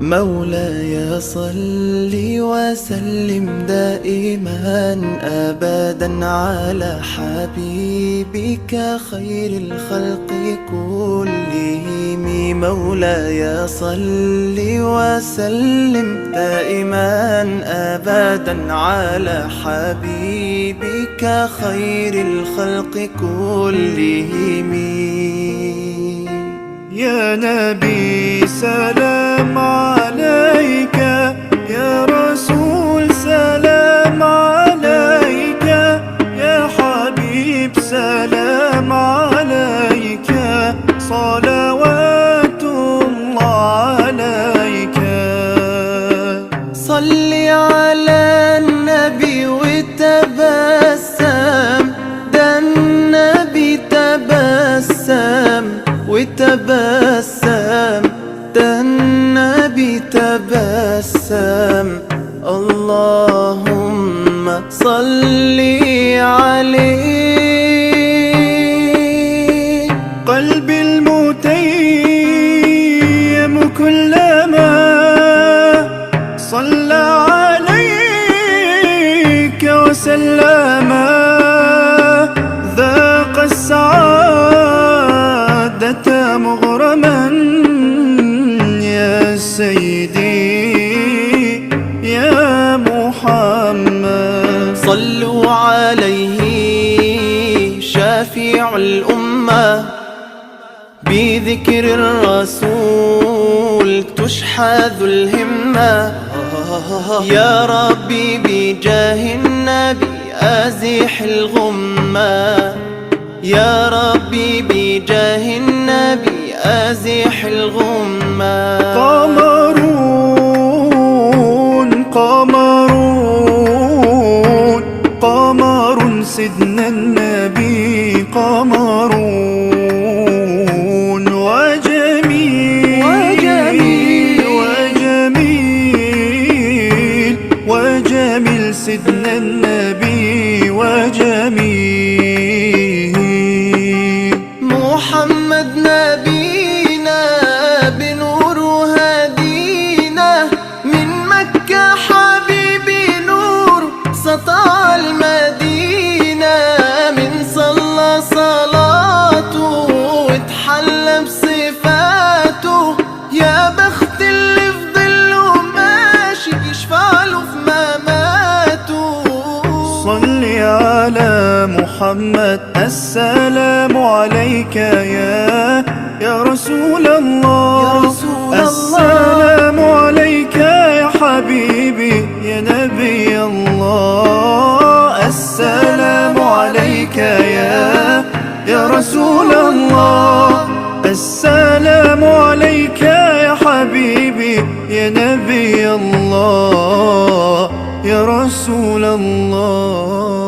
مولاي صل وسلم دائما أبدا على حبيبك خير الخلق كلهم. مولاي صل وسلم دائما أبدا على حبيبك خير الخلق كلهم. يا نبي سلام عليك، يا رسول سلام عليك، يا حبيب سلام عليك، صلوات الله عليك. صل على النبي وتبسم، ده النبي تبسم وتبسم، ده النبي تبسم. اللهم صل عليه. قلبي المتيم كلما صلى عليك وسلم ذاق السعادة مغرما. يا سيدي يا محمد صلوا عليه شافع الأمة، بذكر الرسول تشحذ الهمة. يا ربي بجاه النبي أزح الغمة، يا ربي بجاه النبي أزح الغمة. قمرون قمرون قمر سيدنا النبي، قمرون وجميل وجميل وجميل وجميل سيدنا النبي وجميل. محمد نبينا بنور هدينا، من مكة حبيبي نور سطع المدينة. من صلى صلاته واتحلى بصفاته، يا بخت اللي في ظله ماشي يشفع له في مماته. صل على محمد السلام عليك يا رسول الله، السلام عليك يا حبيبي يا نبي الله. السلام عليك يا رسول الله، السلام عليك يا حبيبي يا نبي الله يا رسول الله.